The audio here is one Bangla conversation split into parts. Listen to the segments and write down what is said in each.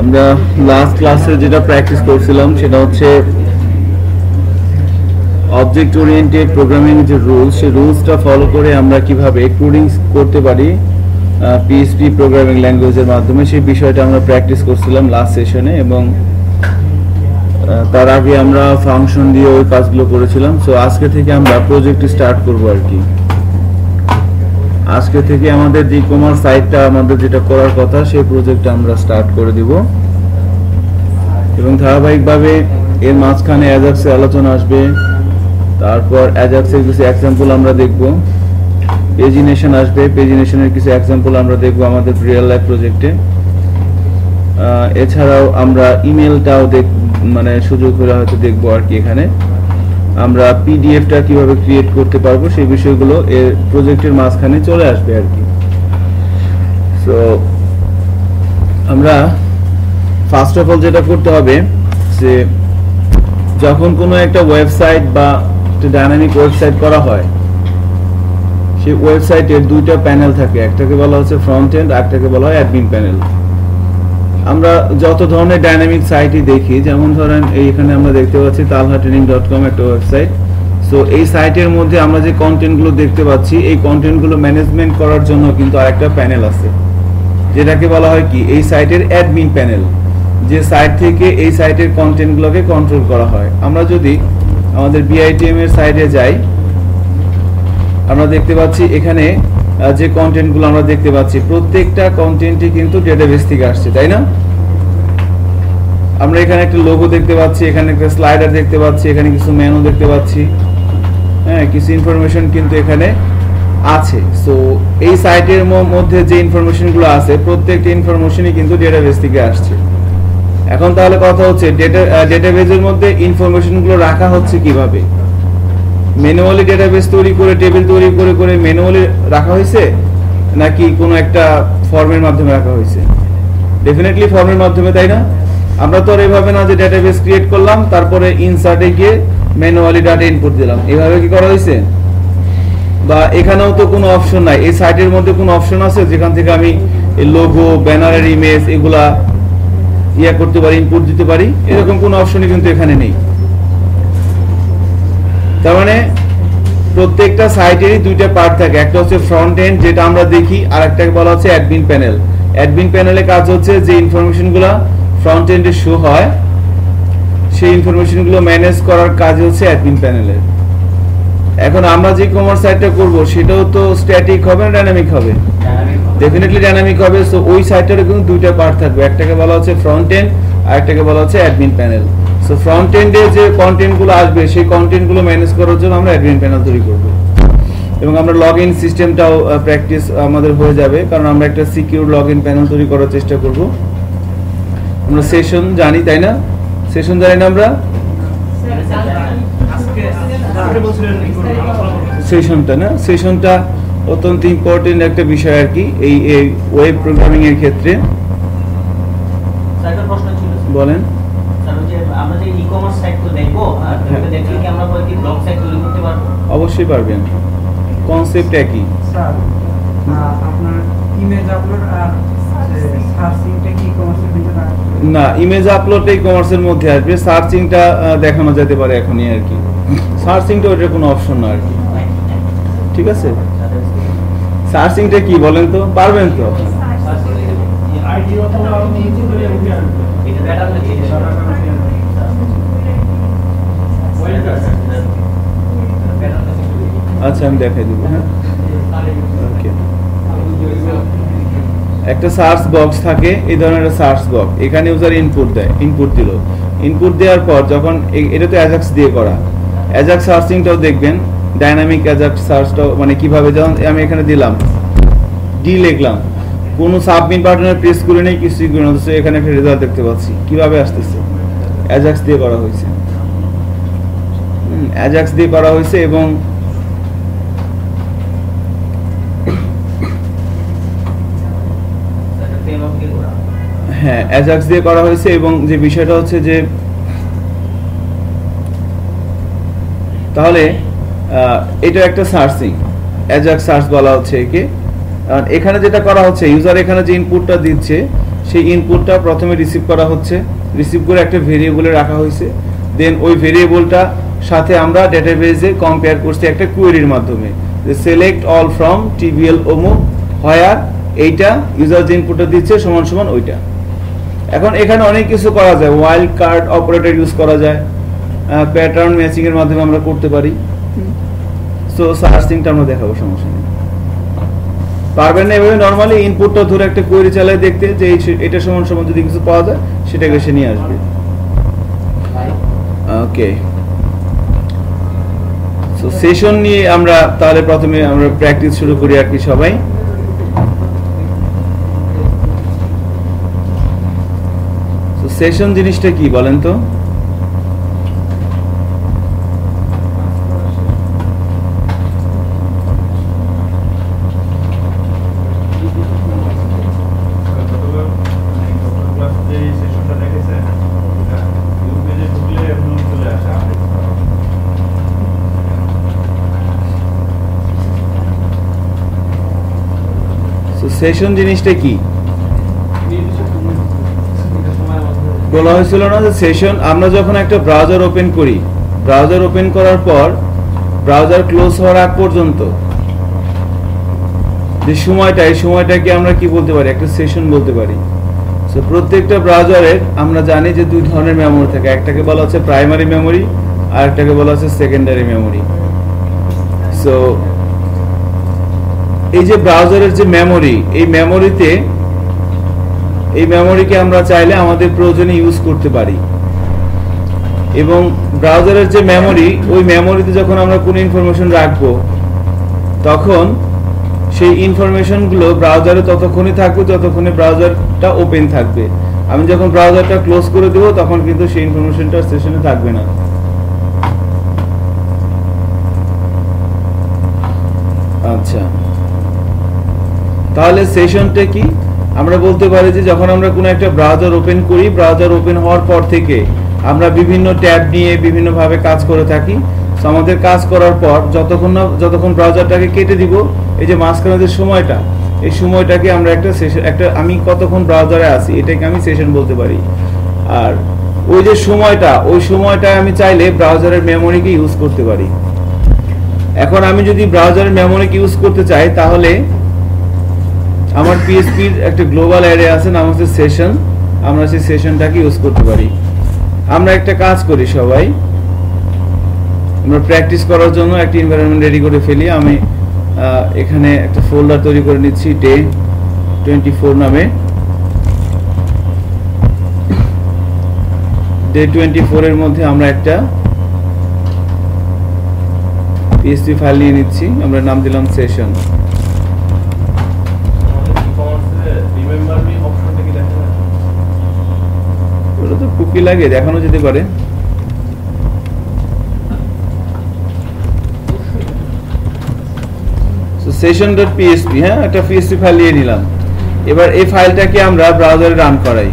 আমরা লাস্ট ক্লাসে যেটা প্র্যাকটিস করছিলাম সেটা হচ্ছে অবজেক্ট ওরিয়েন্টেড প্রোগ্রামিং যে রুলস, সেই রুলসটা ফলো করে আমরা কিভাবে কোডিং করতে পারি পিএইচপি প্রোগ্রামিং ল্যাঙ্গুয়েজের মাধ্যমে, সেই বিষয়টা আমরা প্র্যাকটিস করছিলাম লাস্ট সেশনে। এবং তার আগে আমরা ফাংশন দিয়ে ওই কাজগুলো করেছিলাম। সো আজকে থেকে আমরা প্রজেক্ট স্টার্ট করব আর কি। আজকে থেকে আমাদের ই কমার্স সাইটটা আমাদের যেটা করার কথা সেই প্রজেক্টটা আমরা স্টার্ট করে দিব এবং ধারাবাহিকভাবে এর মাঝখানে অ্যাজাক্সের আলোচনা আসবে, তারপর অ্যাজাক্সের কিছু এক্সাম্পল আমরা দেখব, পেজিনেশন আসবে, পেজিনেশনের কিছু এক্সাম্পল আমরা দেখব আমাদের রিয়েল লাইফ প্রজেক্টে। এছাড়াও আমরা ইমেলটাও মানে সুযোগ হলে হয়তো দেখবো আর কি। এখানে আমরা পিডিএফটা কিভাবে ক্রিয়েট করতে পারবো সেই বিষয়গুলো এর প্রজেক্টের মাঝখানে চলে আসবে আর কি। সো আমরা ফার্স্ট অফ অল যেটা করতে হবে যে যখন কোনো একটা ওয়েবসাইট বা একটা ডাইনামিক ওয়েবসাইট করা হয়, সেই ওয়েবসাইটের দুইটা প্যানেল থাকে, একটাকে বলা হচ্ছে ফ্রন্ট এন্ড, একটাকে বলা হয় অ্যাডমিন প্যানেল। আমরা যত ধরনের ডাইনামিক সাইটই দেখি, যেমন ধরেন এইখানে আমরা দেখতে পাচ্ছি talhatraining.com একটা ওয়েবসাইট। সো এই সাইটের মধ্যে আমরা যে কন্টেন্টগুলো দেখতে পাচ্ছি, এই কন্টেন্টগুলো ম্যানেজমেন্ট করার জন্য কিন্তু আরেকটা প্যানেল আছে, যেটাকে বলা হয় কি এই সাইটের অ্যাডমিন প্যানেল, যে সাইট থেকে এই সাইটের কন্টেন্টগুলোকে কন্ট্রোল করা হয়। আমরা যদি আমাদের BITM এর সাইটে যাই, আমরা দেখতে পাচ্ছি এখানে যে কন্টেন্টগুলো আমরা দেখতে পাচ্ছি প্রত্যেকটা কন্টেন্টই কিন্তু ডেটাবেস থেকে আসছে, তাই না? আমরা এখানে একটা লোগো দেখতে পাচ্ছি, এখানে একটা স্লাইডার দেখতে পাচ্ছি, এখানে কিছু মেনু দেখতে পাচ্ছি, হ্যাঁ, কিছু ইনফরমেশন কিন্তু এখানে আছে। সো এই সাইটের মধ্যে যে ইনফরমেশনগুলো আছে প্রত্যেকটা ইনফরমেশনই কিন্তু ডেটাবেস থেকে আসছে। এখন তাহলে কথা হচ্ছে ডেটাবেসের মধ্যে ইনফরমেশনগুলো রাখা হচ্ছে কিভাবে? ম্যানুয়ালি ডেটাবেস তৈরি করে, টেবিল তৈরি করে করে ম্যানুয়ালি রাখা হয়েছে, নাকি কোনো একটা ফর্মের মাধ্যমে রাখা হয়েছে? ডেফিনেটলি ফর্মের মাধ্যমে, তাই না? আমরা তো আর এভাবে না যে ডেটাবেস ক্রিয়েট করলাম তারপরে ইনসার্টে গিয়ে ম্যানুয়ালি ডাটা ইনপুট দিলাম, এভাবে কি করা হয়েছে? বা এখানেও তো কোনো অপশন নাই, এই সাইটের মধ্যে কোনো অপশন আছে যেখান থেকে আমি এই লোগো, ব্যানারের ইমেজ এগুলা করতে পারি, ইনপুট দিতে পারি? এরকম কোনো অপশনই কিন্তু এখানে নেই। তার মানে প্রত্যেকটা সাইটেরই দুইটা পার্ট থাকে, একটা হচ্ছে ফ্রন্ট এন্ড যেটা আমরা দেখি, আর একটাকে বলা হচ্ছে অ্যাডমিন প্যানেল। অ্যাডমিন প্যানেলের কাজ হচ্ছে যে ইনফরমেশনগুলো ফ্রন্ট এন্ডে শো হয়, সেই ইনফরমেশনগুলো ম্যানেজ করার কাজ হচ্ছে অ্যাডমিন প্যানেলের। এখন আমরা যে কমার্স সাইটটা করব সেটাও তো স্ট্যাটিক হবে না ডাইনামিক হবে? ডেফিনেটলি ডাইনামিক হবে। সো ওই সাইটটারও কিন্তু দুইটা পার্ট থাকবে, একটাকে বলা হচ্ছে ফ্রন্ট এন্ড আর একটাকে বলা হচ্ছে অ্যাডমিন প্যানেল। সো ফ্রন্ট এন্ডে যে কন্টেন্টগুলো আসবে সেই কন্টেন্টগুলো ম্যানেজ করার জন্য আমরা অ্যাডমিন প্যানেল তৈরি করব এবং আমরা লগইন সিস্টেমটাও প্র্যাকটিস আমাদের হয়ে যাবে, কারণ আমরা একটা সিকিউর লগইন প্যানেল তৈরি করার চেষ্টা করব। আমরা সেশন জানি, তাই না? সেশন জানি না আমরা? সেশনটা না, সেশনটা অত্যন্ত ইম্পর্টেন্ট একটা বিষয় আর কি এই ওয়েব প্রোগ্রামিং এর ক্ষেত্রে। বলেন। অবশ্যই পারবেন, কনসেপ্ট একই। না, ইমেজ আপলোডটাই কমার্সের মধ্যে আসবে, সার্চিংটা দেখানো যেতে পারে এখনই আর কি। সার্চিংটা ওটার কোনো অপশন না আর কি, ঠিক আছে? সার্চিংটা কি বলেন তো, পারবেন তো? আচ্ছা, আমি দেখাই দিব। হ্যাঁ, ওকে। একটা সার্চ বক্স থাকে, এই ধরনের একটা সার্চ বক্স, এখানে ইউজার ইনপুট দেয়, ইনপুট দিল, ইনপুট দেওয়ার পর যখন এটা তো অ্যাজাক্স দিয়ে করা, অ্যাজাক্স সার্চিংটাও দেখবেন, ডাইনামিক অ্যাজাক্স সার্চটাও মানে কিভাবে, যেমন আমি এখানে দিলাম ডি লিখলাম, কোনো সাবমিট বাটনে প্রেস করে নেই, কিছুই করে না, এখানে একটা রেজাল্ট দেখতে পাচ্ছি কিভাবে আসতেছে, অ্যাজাক্স দিয়ে করা হয়েছে, অ্যাজাক্স দিয়ে করা হয়েছে। এবং হ্যাঁ, অ্যাজাক্স দিয়ে করা হয়েছে। এবং যে বিষয়টা হচ্ছে যে তাহলে এটা একটা সার্চিং, অ্যাজাক্স সার্চ বলা হচ্ছে একে। এখানে যেটা করা হচ্ছে, ইউজার এখানে যে ইনপুটটা দিচ্ছে সেই ইনপুটটা প্রথমে রিসিভ করা হচ্ছে, রিসিভ করে একটা ভেরিয়েবলে রাখা হয়েছে, দেন ওই ভেরিয়েবলটা সাথে আমরা ডেটাবেজে কম্পেয়ার করছি একটা কোয়েরির মাধ্যমে, যে সিলেক্ট অল ফ্রম টিবিএল অমুক, হোয়ার এইটা ইউজার যে ইনপুটটা দিচ্ছে সমান সমান ওইটা। এখন এখানে অনেক কিছু করা যায়, ওয়াইল্ড কার্ড অপারেটর ইউজ করা যায়, প্যাটার্ন ম্যাচিং এর মাধ্যমে আমরা করতে পারি। সো সার্চিংটা আমরা দেখাবো, সমস্যা নেই। পারবেন না এভাবে নরমালি ইনপুটটা ধরে একটা কোয়েরি চালায় দেখতে যে এটা সমান সমান যদি কিছু পাওয়া যায় সেটাকে সে নিয়ে আসবে। ওকে, সো সেশন নিয়ে আমরা তাহলে প্রথমে আমরা প্র্যাকটিস শুরু করি আর কি সবাই। সো সেশন জিনিসটা কি বলেন তো? সেশন জিনিসটা কি বলা হয়েছিল না, যে সেশন আমরা যখন একটা ব্রাউজার ওপেন করি, ব্রাউজার ওপেন করার পর ব্রাউজার ক্লোজ হওয়ার আগ পর্যন্ত যে সময়টা, এই সময়টাকে আমরা কি বলতে পারি? একটা সেশন বলতে পারি। সো প্রত্যেকটা ব্রাউজারের আমরা জানি যে দুই ধরনের মেমোরি থাকে, একটাকে বলা হচ্ছে প্রাইমারি মেমোরি আর একটাকে বলা হচ্ছে সেকেন্ডারি মেমোরি। সো এই যে ব্রাউজারের যে মেমোরি, এই মেমোরিকে আমরা চাইলে আমাদের প্রয়োজনে ইউজ করতে পারি। এবং ব্রাউজারের যে মেমোরি, ওই মেমোরিতে যখন আমরা কোনো ইনফরমেশন রাখবো তখন সেই ইনফরমেশনগুলো ব্রাউজারে ততক্ষণই থাকবে যতক্ষণে ব্রাউজারটা ওপেন থাকবে। আমি যখন ব্রাউজারটা ক্লোজ করে দেবো তখন কিন্তু সেই ইনফরমেশনটা সেশনে থাকবে না। আচ্ছা, তাহলে সেশনটা কি? আমরা বলতে পারি যে যখন আমরা কোনো একটা ব্রাউজার ওপেন করি, ব্রাউজার ওপেন হওয়ার পর থেকে আমরা বিভিন্ন ট্যাব নিয়ে বিভিন্নভাবে কাজ করে থাকি। সো আমাদের কাজ করার পর যতক্ষণ ব্রাউজারটাকে কেটে দিব, এই যে মাঝখানে যে সময়টা, এই সময়টাকে আমরা একটা সেশন, আমি কতক্ষণ ব্রাউজারে আছি এটাকে আমি সেশন বলতে পারি। আর ওই যে সময়টা, ওই সময়টা আমি চাইলে ব্রাউজারের মেমোরিকে ইউজ করতে পারি। এখন আমি যদি ব্রাউজারের মেমোরিকে ইউজ করতে চাই তাহলে আমার পিএসপির একটা গ্লোবাল অ্যারে আছে, নাম হচ্ছে সেশন। আমরা সেই সেশনটাকে ইউজ করতে পারি। আমরা একটা কাজ করি সবাই, আমরা প্র্যাকটিস করার জন্য একটা এনভায়রনমেন্ট রেডি করে ফেলি। আমি এখানে একটা ফোল্ডার তৈরি করে নিচ্ছি ডে 24 নামে। ডে 24 এর মধ্যে আমরা একটা পিএসপি ফাইল নিয়ে নিচ্ছি, আমরা নাম দিলাম সেশন। ওটা তো কুকি লাগে, দেখানো যেতে পারে। session.php, হ্যাঁ, একটা পিএসপি ফাইল নিয়ে নিলাম। এবার এই ফাইলটাকে আমরা ব্রাউজারে রান করাই।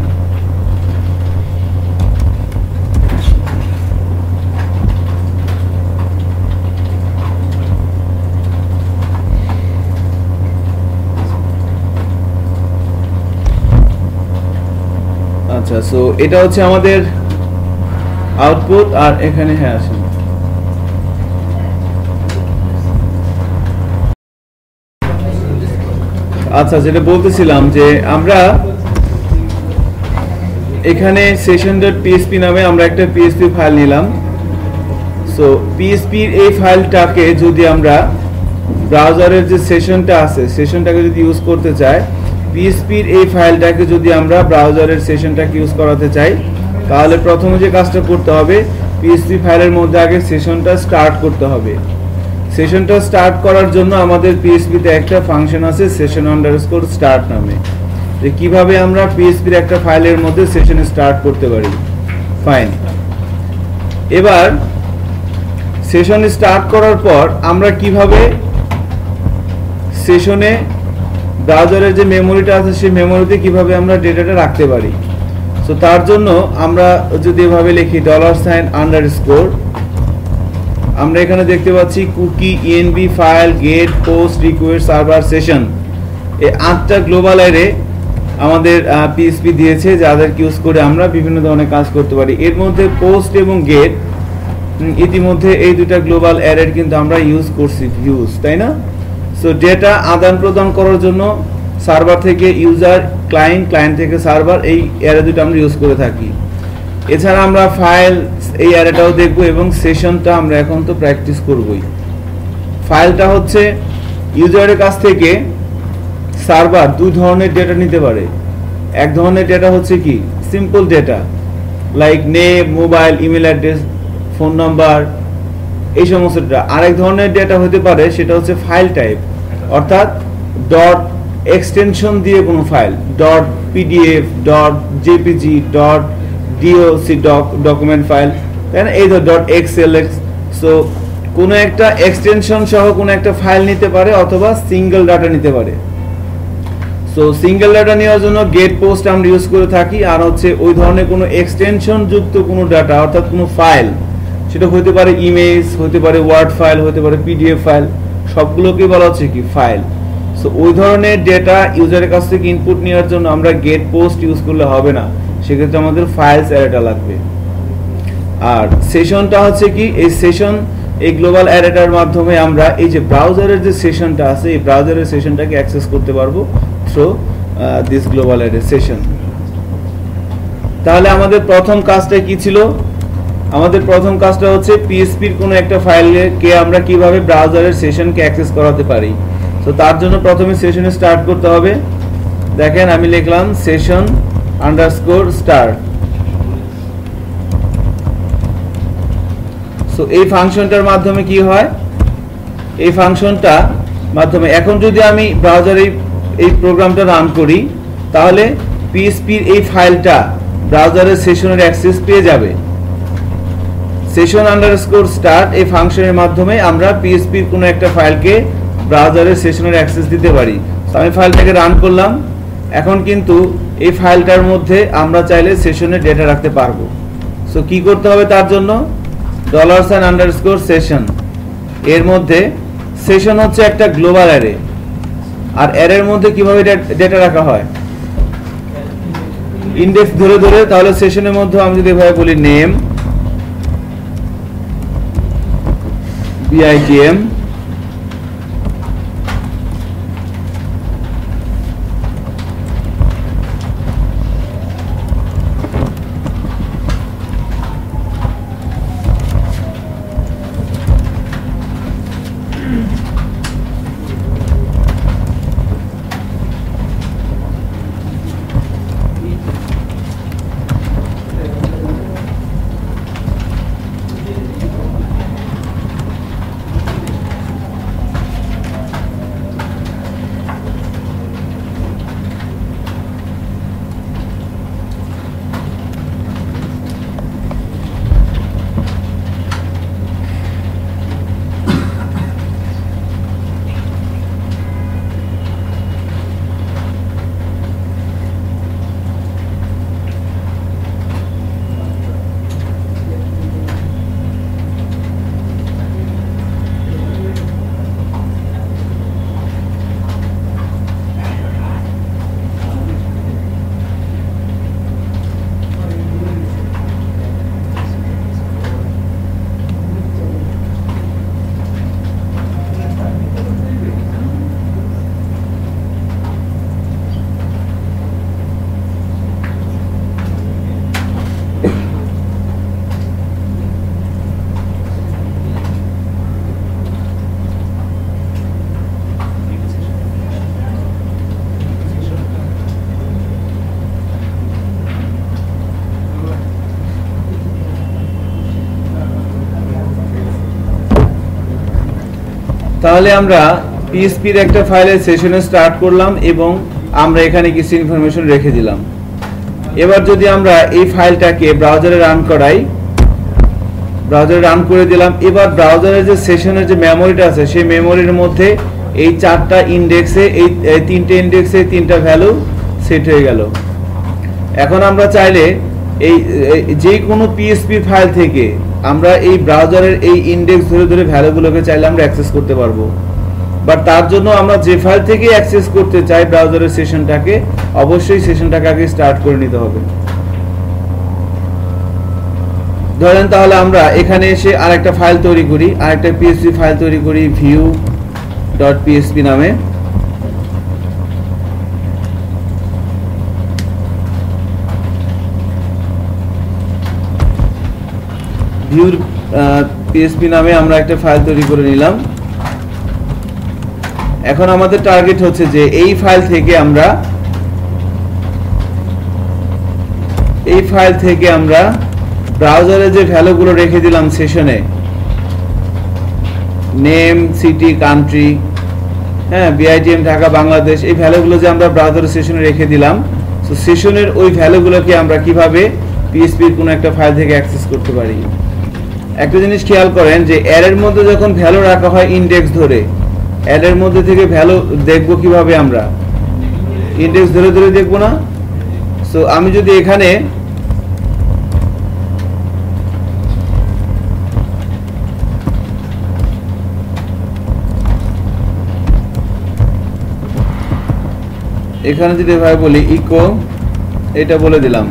আচ্ছা, সো এটা হচ্ছে আমাদের আউটপুট। আর এখানে হ্যাঁ আসেন, আচ্ছা যেটা বলতেছিলাম যে আমরা এখানে session.php নামে আমরা একটা পিএসপি ফাইল নিলাম। সো পিএসপির এই ফাইলটাকে যদি আমরা ব্রাউজারের যে সেশনটা আছে, সেশনটাকে যদি ইউজ করতে চাই, পিএসপির এই ফাইলটাকে যদি আমরা ব্রাউজারের সেশনটাকে ইউজ করাতে চাই, তাহলে প্রথমে যে কাজটা করতে হবে, পিএসপি ফাইলের মধ্যে আগে সেশনটা স্টার্ট করতে হবে। সেশনটা স্টার্ট করার জন্য আমাদের পিএসপিতে একটা ফাংশন আছে session_start নামে, যে কিভাবে আমরা পিএসপির একটা ফাইলের মধ্যে সেশন স্টার্ট করতে পারি। ফাইন, এবার সেশন স্টার্ট করার পর আমরা কিভাবে সেশনে ব্রাউজারের যে মেমোরিটা আছে সেই মেমোরিতে কিভাবে আমরা ডেটাটা রাখতে পারি। সো তার জন্য আমরা যদি এভাবে লিখি $_ আমরা এখানে দেখতে পাচ্ছি cookie, env, file, get, post, request, server, session, এই 8টা গ্লোবাল অ্যারে আমাদের পিএসপি দিয়েছে, যাদের ইউজ করে আমরা বিভিন্ন ধরনের কাজ করতে পারি। এর মধ্যে পোস্ট এবং গেট, ইতিমধ্যে এই দুটা গ্লোবাল অ্যারের কিন্তু আমরা ইউজ করছি, তাই না? সো ডেটা আদান প্রদান করার জন্য সার্ভার থেকে ইউজার, ক্লায়েন্ট থেকে সার্ভার, এই অ্যারে দুটো আমরা ইউজ করে থাকি। এছাড়া আমরা ফাইল, এই অ্যারেটাও দেখব, এবং সেশনটা আমরা এখন তো প্র্যাকটিস করবই। ফাইলটা হচ্ছে ইউজারের কাছ থেকে সার্ভার দুই ধরনের ডেটা নিতে পারে। এক ধরনের ডেটা হচ্ছে কি simple data, like name, mobile, email address, phone number, এই সমস্ত ডেটা। আরেক ধরনের ডেটা হতে পারে, সেটা হচ্ছে ফাইল টাইপ, অর্থাৎ ডট এক্সটেনশন দিয়ে কোনো file, dot PDF, dot JPG, dot DOC, document file, তাই না? এই ডট এক্সএলএক্স। সো কোনো একটা এক্সটেনশন সহ কোনো একটা ফাইল নিতে পারে, অথবা সিঙ্গেল ডাটা নিতে পারে। সো সিঙ্গেল ডাটা নেওয়ার জন্য গেট পোস্ট আমরা ইউজ করে থাকি। আর হচ্ছে ওই ধরনের কোনো এক্সটেনশন যুক্ত কোনো ডাটা, অর্থাৎ কোনো ফাইল, সেটা হতে পারে ইমেজ, হতে পারে ওয়ার্ড ফাইল, হতে পারে পিডিএফ ফাইল, সবগুলোকে বলা হচ্ছে কি ফাইল। সো ওই ধরনের ডেটা ইউজারের কাছ থেকে ইনপুট নেওয়ার জন্য আমরা গেট পোস্ট ইউজ করলে হবে না, সেক্ষেত্রে আমাদের ফাইলস অ্যারেটা লাগবে। আর সেশনটা হচ্ছে কি, এই সেশন, এই গ্লোবাল অ্যারেটার মাধ্যমে আমরা এই যে ব্রাউজারের যে সেশনটা আছে, এই ব্রাউজারের সেশনটাকে অ্যাক্সেস করতে পারবো through this global array session. তাহলে আমাদের প্রথম কাজটা কি ছিল? আমাদের প্রথম কাজটা হচ্ছে পিএসপির কোনো একটা ফাইলকে আমরা কিভাবে ব্রাউজারের সেশনকে অ্যাক্সেস করাতে পারি। তো তার জন্য প্রথমে সেশনে স্টার্ট করতে হবে। দেখেন আমি লিখলাম সেশন আন্ডারস্কোর স্টার্ট। সো এই ফাংশনটার মাধ্যমে কি হয়, এই ফাংশনটা মাধ্যমে এখন যদি আমি ব্রাউজারে এই প্রোগ্রামটা রান করি, তাহলে পিএসপির এই ফাইলটা ব্রাউজারের সেশনের অ্যাক্সেস পেয়ে যাবে। সেশন আন্ডারস্কোর স্টার্ট এই ফাংশনের মাধ্যমে আমরা পিএসপির কোনো একটা ফাইলকে ব্রাউজারের সেশনের অ্যাক্সেস দিতে পারি। তো আমি ফাইলটাকে রান করলাম। এখন কিন্তু এই ফাইলটার মধ্যে আমরা চাইলে সেশনের ডেটা রাখতে পারবো। সো কি করতে হবে তার জন্য? $_session, এর মধ্যে সেশন হচ্ছে একটা গ্লোবাল অ্যারে। আর অ্যারের মধ্যে কিভাবে ডেটা রাখা হয়? ইন্ডেক্স ধরে ধরে। তাহলে সেশনের মধ্যে আমি যদি এভাবে বলি নেম, BITM, তাহলে আমরা পিএসপির একটা ফাইলের সেশনে স্টার্ট করলাম এবং আমরা এখানে কিছু ইনফরমেশন রেখে দিলাম। এবার যদি আমরা এই ফাইলটাকে ব্রাউজারে রান করাই, ব্রাউজারে রান করে দিলাম। এবার ব্রাউজারের যে সেশনের যে মেমোরিটা আছে, সেই মেমোরির মধ্যে এই চারটা ইন্ডেক্সে, এই তিনটে ইন্ডেক্সে তিনটা ভ্যালু সেট হয়ে গেল। এখন আমরা চাইলে এই যে কোনো পিএসপি ফাইল থেকে আমরা এই ব্রাউজারের এই ইন্ডেক্স ধরে ধরে ভ্যালুগুলোকে চাইলে আমরা অ্যাক্সেস করতে পারবো। বাট তার জন্য আমরা যে ফাইল থেকে অ্যাক্সেস করতে চাই ব্রাউজারের সেশনটাকে, অবশ্যই সেশনটাকে আগে স্টার্ট করে নিতে হবে। ধরেন তাহলে আমরা এখানে এসে আরেকটা ফাইল তৈরি করি, আরেকটা পিএসপি ফাইল তৈরি করি view.php নামে। view.php নামে আমরা একটা ফাইল তৈরি করে নিলাম। এখন আমাদের টার্গেট হচ্ছে যে এই ফাইল থেকে আমরা ব্রাউজারে যে ভ্যালুগুলো রেখে দিলাম সেশনে, নেম, সিটি, কান্ট্রি, হ্যাঁ, বিআইটিএম, ঢাকা, বাংলাদেশ, এই ভ্যালুগুলো যে আমরা ব্রাউজারের সেশনে রেখে দিলাম, তো সেশনের ওই ভ্যালুগুলোকে আমরা কিভাবে পিএসপির কোনো একটা ফাইল থেকে অ্যাক্সেস করতে পারি। একটা জিনিস খেয়াল করেন যে অ্যারের মধ্যে যখন ভ্যালু রাখা হয় ইনডেক্স ধরে, অ্যারের মধ্যে থেকে ভ্যালু দেখবো কিভাবে? আমরা ইনডেক্স ধরে ধরে দেখবো না? সো আমি যদি এখানে যদি এভাবে বলি ইকো, এটা বলে দিলাম।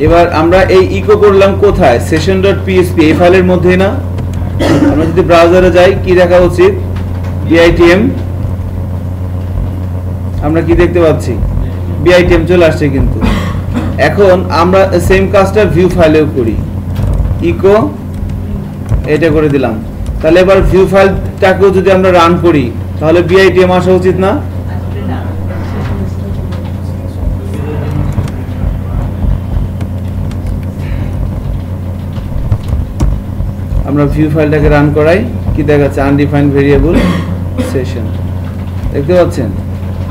এবার আমরা এই ইকো করলাম কোথায়? session.php এই ফাইলের মধ্যে না? আমরা যদি ব্রাউজারে যাই কি দেখা উচিত? বিআইটিএম, আমরা কি দেখতে পাচ্ছি? বিআইটিএম চলে আসছে। কিন্তু এখন আমরা সেম কাজটা ভিউ ফাইলেও করি, ইকো এটা করে দিলাম। তাহলে এবার ভিউ ফাইলটাকেও যদি আমরা রান করি তাহলে বিআইটিএম আসা উচিত না? আমরা ভিউ ফাইলটাকে রান করাই, কি দেখাচ্ছে? আনডিফাইন্ড ভেরিয়েবল সেশন, দেখতে পাচ্ছেন?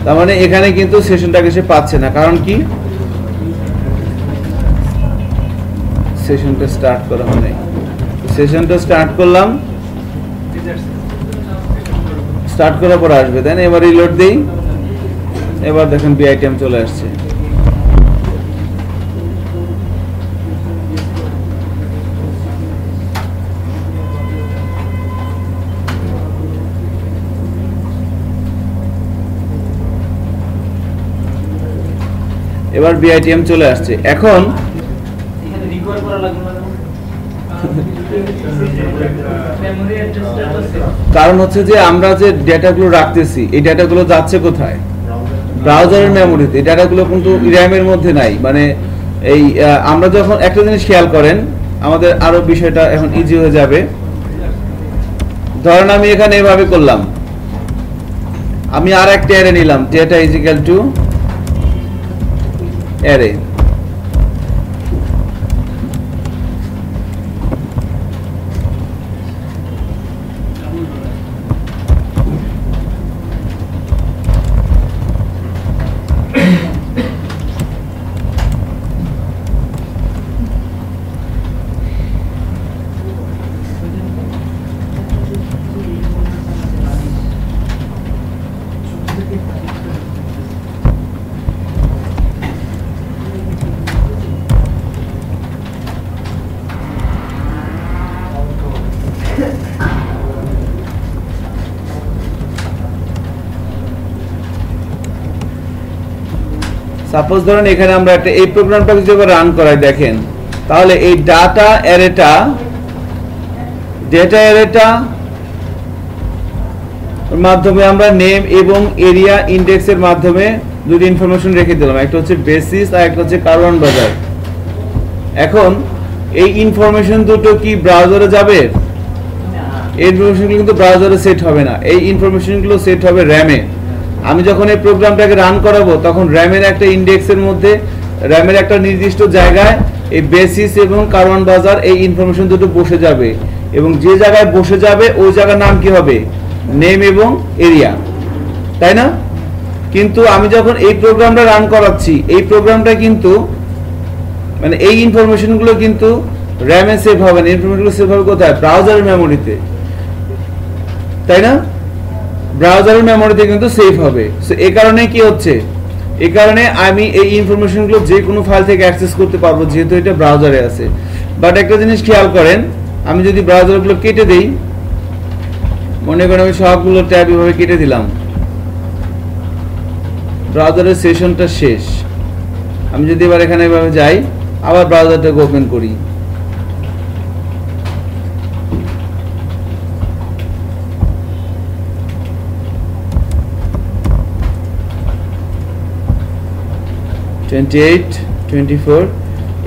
তার মানে এখানে কিন্তু সেশনটাকে সে পাচ্ছে না, কারণ কি? সেশনটা স্টার্ট করা হয় নাই। সেশনটা স্টার্ট করলাম, স্টার্ট করার পর আসবে, তাই না? এবার রিলোড দেই, এবার দেখেন বিআইটিএম চলে আসছে। এবার বিআইটিএম চলে আসছে। এখন কারণ হচ্ছে যে আমরা যে ডেটাগুলো রাখতেছি এই ডেটাগুলো যাচ্ছে কোথায়? ব্রাউজারের মেমোরিতে। এই ডেটাগুলো কিন্তু র্যামের মধ্যে নাই। মানে এই আমরা যখন একটা জিনিস খেয়াল করেন, আমাদের আরো বিষয়টা এখন ইজি হয়ে যাবে। ধরেন আমি এখানে এভাবে করলাম, আমি আর একটা অ্যারে নিলাম, data is equal to array. Suppose ধরেন এখানে আমরা একটা এই প্রোগ্রামটা যদি রান করাই, দেখেন তাহলে এই ডেটা অ্যারেটা মাধ্যমে আমরা নেম এবং এরিয়া ইন্ডেক্সের মাধ্যমে দুটো ইনফরমেশন রেখে দিলাম, একটা হচ্ছে বেসিস আর একটা হচ্ছে কারওয়ান বাজার। এখন এই ইনফরমেশন দুটো কি ব্রাউজারে যাবে? এই ইনফরমেশনগুলো কিন্তু ব্রাউজারে সেট হবে না, এই ইনফরমেশনগুলো সেট হবে র্যামে। আমি যখন এই প্রোগ্রামটাকে রান করাবো তখন র্যামের একটা ইন্ডেক্সের মধ্যে, র্যামের একটা নির্দিষ্ট জায়গায় এই বেসিস এবং কারওয়ান বাজার এই ইনফরমেশন দুটো বসে যাবে, এবং যে জায়গায় বসে যাবে ওই জায়গার নাম কি হবে? নেম এবং এরিয়া, তাই না? কিন্তু আমি যখন এই প্রোগ্রামটা রান করাচ্ছি, এই প্রোগ্রামটা কিন্তু মানে এই ইনফরমেশনগুলো কিন্তু র্যামে সেভ হবে না, ইনফরমেশনগুলো সেভ হবে কোথায়? ব্রাউজারের মেমোরিতে, তাই না? ব্রাউজারের মেমোরিতে কিন্তু সেভ হবে। সো এই কারণে কি হচ্ছে? এই কারণে আমি এই ইনফরমেশনগুলো যে কোনো ফাইল থেকে অ্যাক্সেস করতে পারবো, যেহেতু এটা ব্রাউজারে আছে। বাট একটা জিনিস খেয়াল করেন, আমি যদি ব্রাউজারগুলো কেটে দেই মনে করেন আমি সবগুলো ট্যাব এভাবে কেটে দিলাম, ব্রাউজারের সেশনটা শেষ। আমি যদি এবার এখানে এভাবে যাই, আবার ব্রাউজারটাকে ওপেন করি,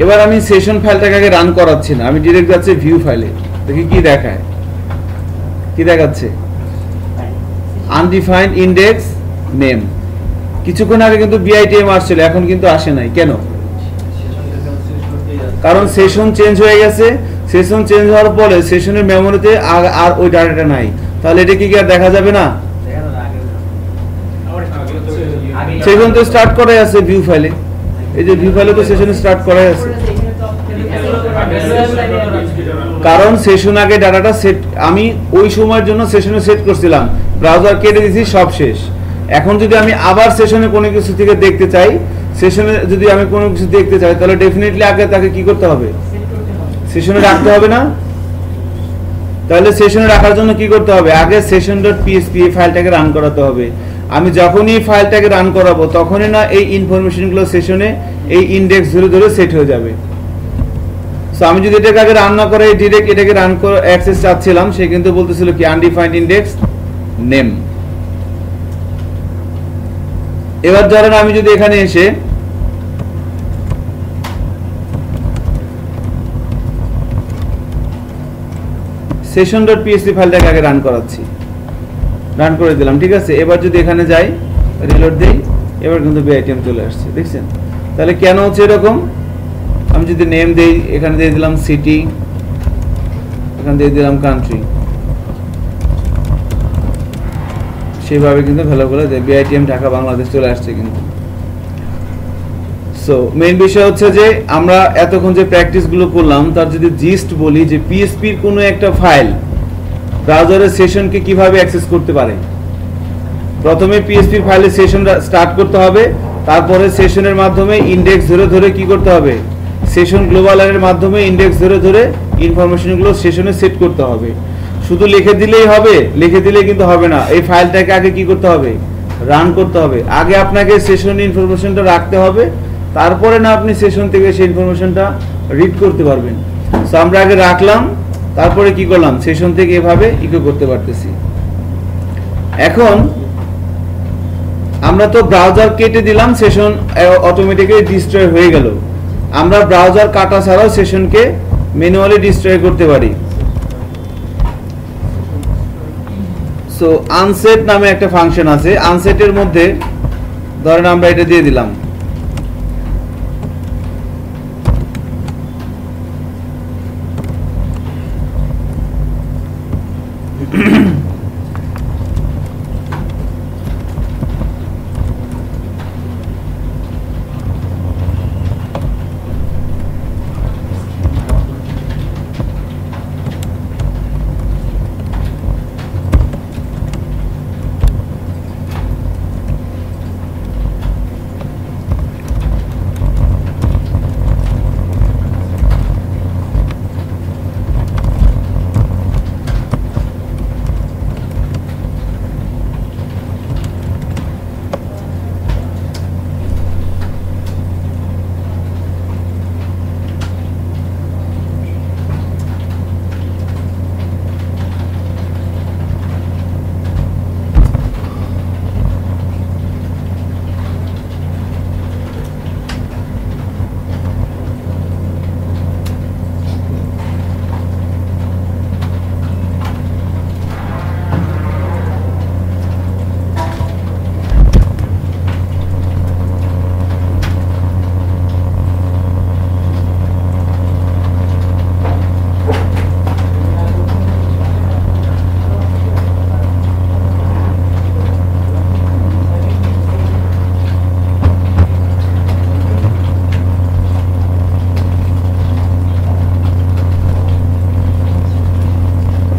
এবার আমি সেশন ফাইলটাকে আগে রান করাচ্ছি না, আমি ডিরেক্ট যাচ্ছি ভিউ ফাইলে। দেখি কি দেখায়, কি দেখাচ্ছে, আনডিফাইন্ড ইন্ডেক্স নেম। কিছুক্ষণ আগে কিন্তু বিআইটিএম আসছিল, এখন কিন্তু আসে নাই। কেন? কারণ সেশন চেঞ্জ হয়ে গেছে। সেশন চেঞ্জ হওয়ার পরে সেশনের মেমোরিতে আর ওই ডাটাটা নাই, তাহলে এটা কি আর দেখা যাবে না? সেশন তো স্টার্ট করা আছে ভিউ ফাইলে, এই যে ভিউ ফাইলে তো সেশন স্টার্ট করা আছে। কারণ সেশন আগে ডাটাটা সেট, আমি ওই সময়ের জন্য সেশনে সেট করছিলাম, ব্রাউজার কেটে দিয়েছি, সব শেষ। এখন যদি আমি আবার সেশনে কোনো কিছু থেকে দেখতে চাই, সেশনে যদি আমি কোনো কিছু দেখতে চাই, তাহলে ডেফিনেটলি আগে তাকে কি করতে হবে? সেশনে রাখতে হবে না? তাহলে সেশনে রাখার জন্য কি করতে হবে? আগে session.php এই ফাইলটাকে রান করাতে হবে। আমি যখনই এই ফাইলটাকে রান করাবো, তখনই না এই ইনফরমেশনগুলো সেশনে এই ইনডেক্স ধরে ধরে সেট হয়ে যাবে। সো আমি যদি এটাকে আগে রান না করে ডিরেক্ট এটাকে রান করে অ্যাক্সেস চাচ্ছিলাম, সে কিন্তু বলতেছিল কি আনডিফাইন্ড ইনডেক্স নেম। এবার ধরেন আমি যদি এখানে এসে session.php ফাইলটাকে আগে রান করাচ্ছি, রান করে দিলাম, ঠিক আছে। এবার যদি এখানে যাই, রিলোড দেই, এবার কিন্তু বিআইটিএম চলে আসছে, দেখছেন? তাহলে কেন হচ্ছে এরকম? আমি যদি নেম দেই, এখানে দিয়ে দিলাম সিটি, এখানে দিয়ে দিলাম কান্ট্রি, সেভাবে কিন্তু ভালো করে বিআইটিএম ঢাকা বাংলাদেশ চলে আসছে কিন্তু। সো মেইন বিষয় হচ্ছে যে আমরা এতক্ষণ যে প্র্যাকটিসগুলো করলাম, তার যদি জিস্ট বলি যে পিএসপির কোনো একটা ফাইল ব্রাউজারের সেশনকে কিভাবে অ্যাক্সেস করতে পারে। প্রথমে পিএসপির ফাইলে সেশনটা স্টার্ট করতে হবে, তারপরে সেশনের মাধ্যমে ইনডেক্স ধরে ধরে কি করতে হবে? সেশন গ্লোবালের মাধ্যমে ইনডেক্স ধরে ধরে ইনফরমেশনগুলো সেশনে সেট করতে হবে। শুধু লিখে দিলেই হবে? লিখে দিলে কিন্তু হবে না, এই ফাইলটাকে আগে কি করতে হবে? রান করতে হবে। আগে আপনাকে সেশন ইনফরমেশনটা রাখতে হবে, তারপরে না আপনি সেশন থেকে সেই ইনফরমেশনটা রিড করতে পারবেন। সো আমরা আগে রাখলাম, তারপরে কি করলাম? সেশন থেকে এভাবে ইকো করতে পারতেছি। এখন আমরা তো ব্রাউজার কেটে দিলাম, সেশন অটোমেটিক্যালি ডিস্ট্রয় হয়ে গেল। আমরা ব্রাউজার কাটা ছাড়াও সেশনকে ম্যানুয়ালি ডিস্ট্রয় করতে পারি। সো আনসেট নামে একটা ফাংশন আছে, আনসেটের মধ্যে ধরেন আমরা এটা দিয়ে দিলাম,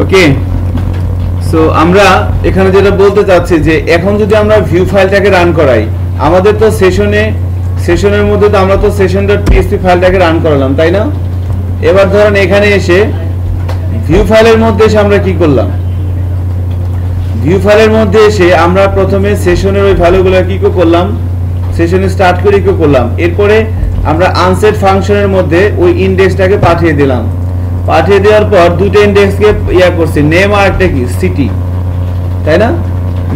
ওকে। সো আমরা এখানে যেটা বলতে চাচ্ছি যে এখন যদি আমরা ভিউ ফাইলটাকে রান করাই, আমাদের তো সেশনের মধ্যে তো আমরা তো session.php ফাইলটাকে রান করালাম, তাই না? এবার ধরেন এখানে এসে ভিউ ফাইলের মধ্যে এসে আমরা কি করলাম? ভিউ ফাইলের মধ্যে এসে আমরা প্রথমে সেশনের ওই ভ্যালুগুলো কি করলাম, সেশনে স্টার্ট করে কি করলাম, এরপরে আমরা আনসেট ফাংশনের মধ্যে ওই ইনডেক্সটাকে পাঠিয়ে দিলাম। পাঠিয়ে দেওয়ার পর দুটো ইনডেক্সকে ইয়া করছি, নেম আর একটা কি সিটি, তাই না?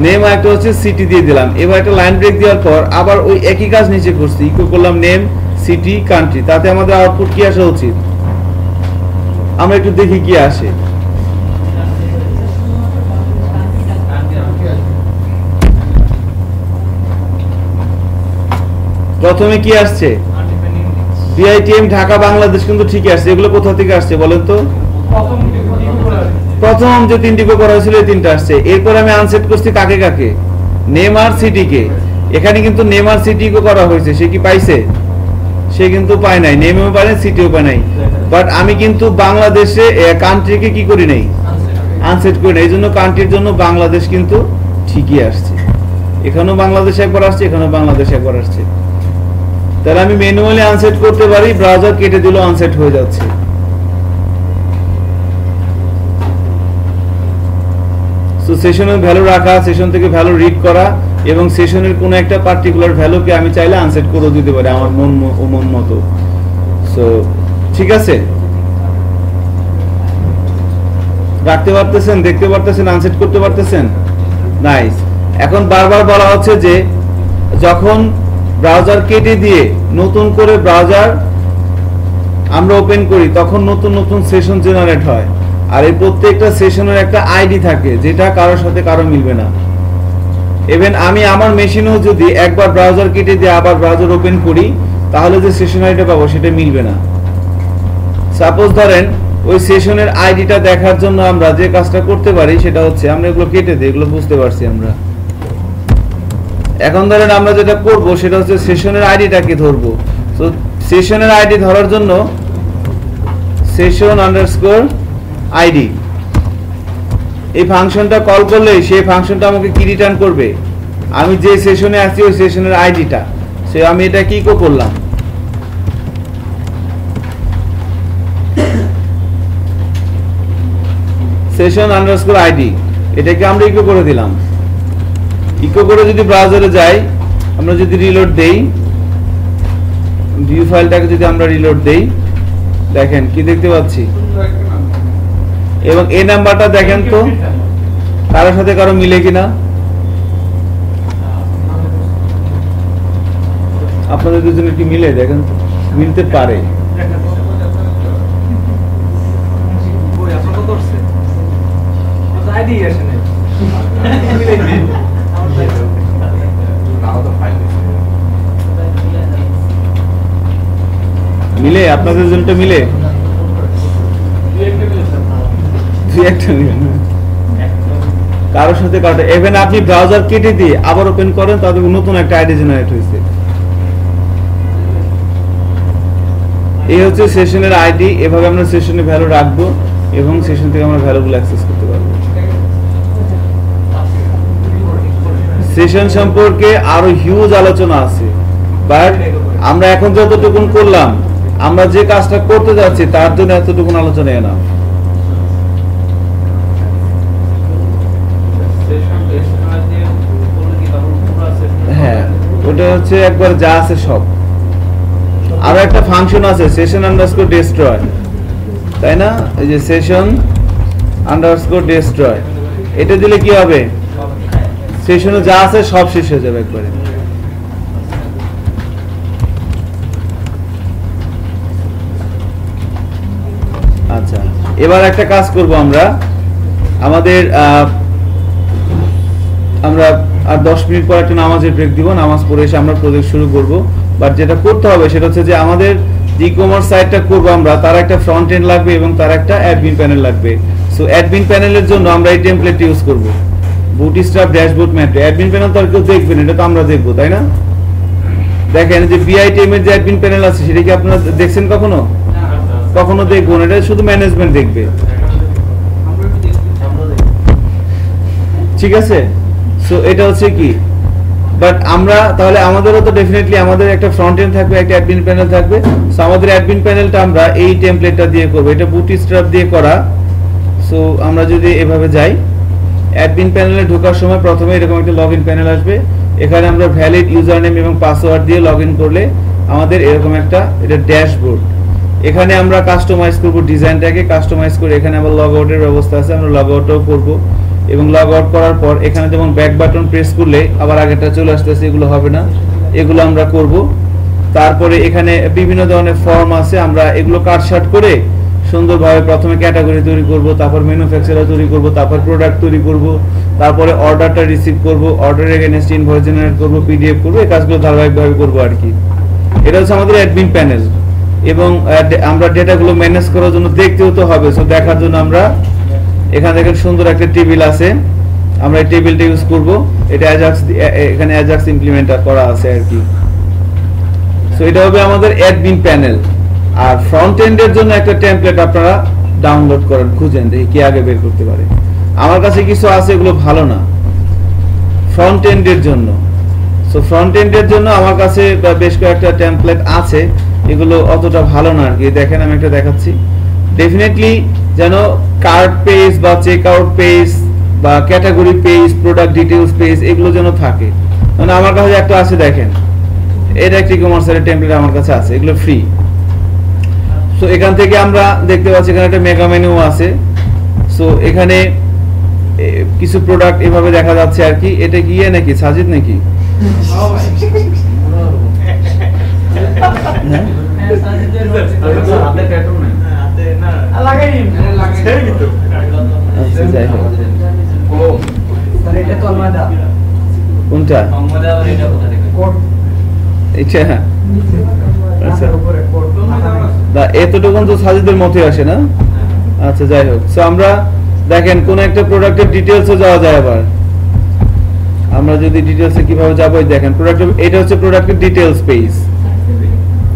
নেম আর একটা হচ্ছে সিটি দিয়ে দিলাম। এবার একটা লাইন ব্রেক দেওয়ার পর আবার ওই একই কাজ নিচে করছি, ইকো করলাম নেম সিটি কান্ট্রি। তাতে আমাদের আউটপুট কি আসা উচিত, আমরা একটু দেখি কি আসে। প্রথমে কি আসছে, বিআইটিএম ঢাকা বাংলাদেশ কিন্তু ঠিকই আসছে। এগুলো কোথা থেকে আসছে বলেন তো? প্রথম যে তিনটি করা হয়েছিল এই তিনটা আসছে। এরপর আমি আনসেট করছি কাকে কাকে, নেম আর সিটি কে। এখানে কিন্তু নেম আর সিটি করা হয়েছে, সে কি পাইছে? সে কিন্তু পায় নাই, নেমেও পায় নাই সিটিও পায় নাই। বাট আমি কিন্তু বাংলাদেশে কান্ট্রিকে কি করি নাই, আনসেট করি নাই। এই জন্য কান্ট্রির জন্য বাংলাদেশ কিন্তু ঠিকই আসছে। এখানেও বাংলাদেশ একবার আসছে, এখানেও বাংলাদেশ একবার আসছে। তাহলে আমি ম্যানুয়ালি আনসেট করতে পারি, ব্রাউজার কেটে দিল আনসেট হয়ে যাচ্ছে। সো সেশনের ভ্যালু রাখা, সেশন থেকে ভ্যালু রিড করা এবং সেশনের কোনো একটা পার্টিকুলার ভ্যালুকে আমি চাইলে আনসেট করে দিতে পারি আমার মন মতো। সো ঠিক আছে, রাখতে পারতেছেন, দেখতে পারতেছেন, আনসেট করতে পারতেছেন, নাইস। এখন বারবার বলা হচ্ছে যে যখন ব্রাউজার কেটে দিয়ে নতুন করে ব্রাউজার আমরা ওপেন করি তখন নতুন নতুন সেশন জেনারেট হয়। আর এই প্রত্যেকটা সেশনের একটা আইডি থাকে যেটা কারোর সাথে কারো মিলবে না। ইভেন আমি আমার মেশিনেও যদি একবার ব্রাউজার কেটে দিয়ে আবার ব্রাউজার ওপেন করি তাহলে যে সেশন আইডিটা পাবো সেটা মিলবে না। সাপোজ ধরেন ওই সেশনের আইডিটা দেখার জন্য আমরা যে কাজটা করতে পারি সেটা হচ্ছে আমরা এগুলো কেটে দিই, এগুলো বুঝতে পারছি আমরা। এখন ধরেন আমরা যেটা করব সেটা হচ্ছে সেশনের আইডিটাকে ধরবো। তো সেশনের আইডি ধরার জন্য সেশন আন্ডারস্কোর আইডি এই ফাংশনটা কল করলে সেই ফাংশনটা আমাকে কি রিটার্ন করবে, আমি যে সেশনে আছি ওই সেশনের আইডিটা। সে আমি এটা কি করলাম, সেশন আন্ডারস্কোর আইডি, এটাকে আমরা ইকো করে দিলাম। ইকো করে যদি ব্রাউজারে যাই, আমরা যদি রিলোড দেই, ভিউ ফাইলটাকে যদি আমরা রিলোড দেই, দেখেন কি দেখতে পাচ্ছি। এবং এই নাম্বারটা দেখেন তো কারোর সাথে কারো মিলে কিনা। আপনাদের দুজনের কি মিলে দেখেন তো, মিলতে পারে। মিলে আপনাদের দুজনটা মিলে, কারোর সাথে কারো। ইভেন আপনি ব্রাউজার কেটে দিয়ে আবার ওপেন করেন তাদের নতুন একটা আইডি জেনারেট হয়েছে। এই হচ্ছে সেশনের আইডি। এভাবে আমরা সেশনে ভ্যালু রাখবো এবং সেশন থেকে আমরা ভ্যালুগুলো অ্যাক্সেস করতে পারবো। সেশন সম্পর্কে আরো হিউজ আলোচনা আছে, বাট আমরা এখন যতটুকুন করলাম, আমরা যে কাজটা করতে যাচ্ছি তার জন্য এতটুকুন আলোচনা এনা। হ্যাঁ, ওটা হচ্ছে একবার যা আছে সব। আরো একটা ফাংশন আছে সেশন আন্ডারস্কোর ডেস্ট্রয়, তাই না? এই যে সেশন আন্ডারস্কোর ডেস্ট্রয়, এটা দিলে কি হবে, সেশনে যা আছে সব শেষ হয়ে যাবে একবারে। আচ্ছা, এবার একটা কাজ করব আমরা, আমাদের আমরা আর 10 মিনিট পর একটা নামাজের ব্রেক দিব। নামাজ পড়ে এসে আমরা প্রজেক্ট শুরু করব। বাট যেটা করতে হবে সেটা হচ্ছে যে আমাদের যে ই-কমার্স সাইটটা করব আমরা, তার একটা ফ্রন্ট এন্ড লাগবে এবং তার একটা অ্যাডমিন প্যানেল লাগবে। সো অ্যাডমিন প্যানেলের জন্য আমরা এই টেমপ্লেট ইউজ করব, bootstrap dashboard matrix. Admin panel তো আর কেউ দেখবেন, এটা তো আমরা দেখবো, তাই না? দেখেন যে বিআইটিএম এর যে অ্যাডমিন প্যানেল আছে সেটা কি আপনারা দেখছেন কখনো? কখনো দেখবো না, এটা শুধু ম্যানেজমেন্ট দেখবে। ঠিক আছে, সো এটা হচ্ছে কি, বাট আমরা তাহলে আমাদেরও তো ডেফিনেটলি আমাদের একটা ফ্রন্ট এন্ড থাকবে, একটা অ্যাডমিন প্যানেল থাকবে। সো আমাদের অ্যাডমিন প্যানেলটা আমরা এই টেমপ্লেটটা দিয়ে করব, এটা বুটস্ট্র্যাপ দিয়ে করা। সো আমরা যদি এভাবে যাই, অ্যাডমিন প্যানেলে ঢোকার সময় প্রথমে এরকম একটা লগইন প্যানেল আসবে। এখানে আমরা ভ্যালিড ইউজার নেম এবং পাসওয়ার্ড দিয়ে লগইন করলে আমাদের এরকম একটা এটা ড্যাশবোর্ড। এখানে আমরা কাস্টমাইজ করব ডিজাইনটাকে, কাস্টমাইজ করে এখানে আবার লগ আউটের ব্যবস্থা আছে, আমরা লগ আউটও করব। এবং লগ আউট করার পর এখানে যেমন ব্যাক বাটন প্রেস করলে আবার আগেরটা চলে আসতেছে, এগুলো হবে না, এগুলো আমরা করব। তারপরে এখানে বিভিন্ন ধরনের ফর্ম আছে, আমরা এগুলো কাটছাট করে সুন্দরভাবে প্রথমে ক্যাটাগরি তৈরি করব, তারপর ম্যানুফ্যাকচারার তৈরি করব, তারপর প্রোডাক্ট তৈরি করব, তারপরে অর্ডারটা রিসিভ করব, অর্ডারের এগেইনস্ট ইনভয়েস জেনারেট করব, পিডিএফ করব, এই কাজগুলো ধারাবাহিকভাবে করব আর কি। এটা হচ্ছে আমাদের অ্যাডমিন প্যানেল। এবং আমরা ডেটাগুলো ম্যানেজ করার জন্য দেখতেও তো হবে, সো দেখার জন্য আমরা এখানে দেখেন সুন্দর একটা টেবিল আছে, আমরা এই টেবিলটা ইউজ করব। এটা অ্যাজাক্স, এখানে অ্যাজাক্স ইমপ্লিমেন্ট করা আছে আর কি। সো এটা হবে আমাদের অ্যাডমিন প্যানেল। আর ফ্রন্ট এন্ডের জন্য একটা টেমপ্লেট আপনারা ডাউনলোড করেন, খুঁজেন দেখি কি আগে বের করতে পারে। আমার কাছে কিছু আছে, এগুলো ভালো না ফ্রন্ট এন্ডের জন্য। সো ফ্রন্ট এন্ডের জন্য আমার কাছে বেশ কয়েকটা টেমপ্লেট আছে, এগুলো অতটা ভালো না আর কি। দেখেন আমি একটা দেখাচ্ছি। ডেফিনেটলি যেন কার্ড পেজ বা চেক আউট পেজ বা category page, product details page, এগুলো যেন থাকে। মানে আমার কাছে একটা আছে, দেখেন এটা একটি কমার্সের টেমপ্লেট আমার কাছে আছে, এগুলো ফ্রি। সো এখান থেকে আমরা দেখতে পাচ্ছি এখানে একটা মেগা মেনু আছে। সো এখানে কিছু প্রোডাক্ট এভাবে দেখা যাচ্ছে আর কি। এটা কি নাকি সাজিদ নাকি? কোনটা? এতটুকুন তো সাজিদের মতোই আসে না? আচ্ছা যাই হোক। সো আমরা দেখেন কোন একটা প্রোডাক্টের ডিটেইলসে যাওয়া যায়। আবার আমরা যদি ডিটেইলসে কিভাবে যাবো, দেখেন প্রোডাক্ট, এটা হচ্ছে প্রোডাক্টের ডিটেইলস পেজ।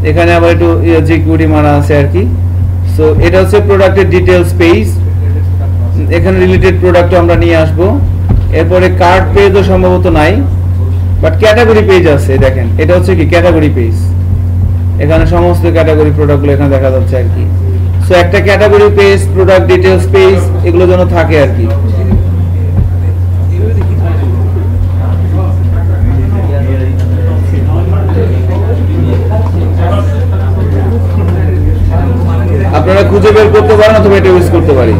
এখানে আবার একটু জিকিউরি মারা আছে আর কি। সো এটা হচ্ছে প্রোডাক্টের ডিটেইলস পেজ। এখানে রিলেটেড প্রোডাক্টও আমরা নিয়ে আসব। এরপরে কার্ড পেজও সম্ভবত নাই, বাট ক্যাটাগরি পেজ আছে। দেখেন এটা হচ্ছে কি ক্যাটাগরি পেজ, এখানে সমস্ত ক্যাটাগরি প্রোডাক্টগুলো এখানে দেখা যাচ্ছে আর কি। সো একটা category page, product details page, এগুলো যেন থাকে আর কি। আপনারা খুঁজে বের করতে পারেন অথবা এটা ইউজ করতে পারি।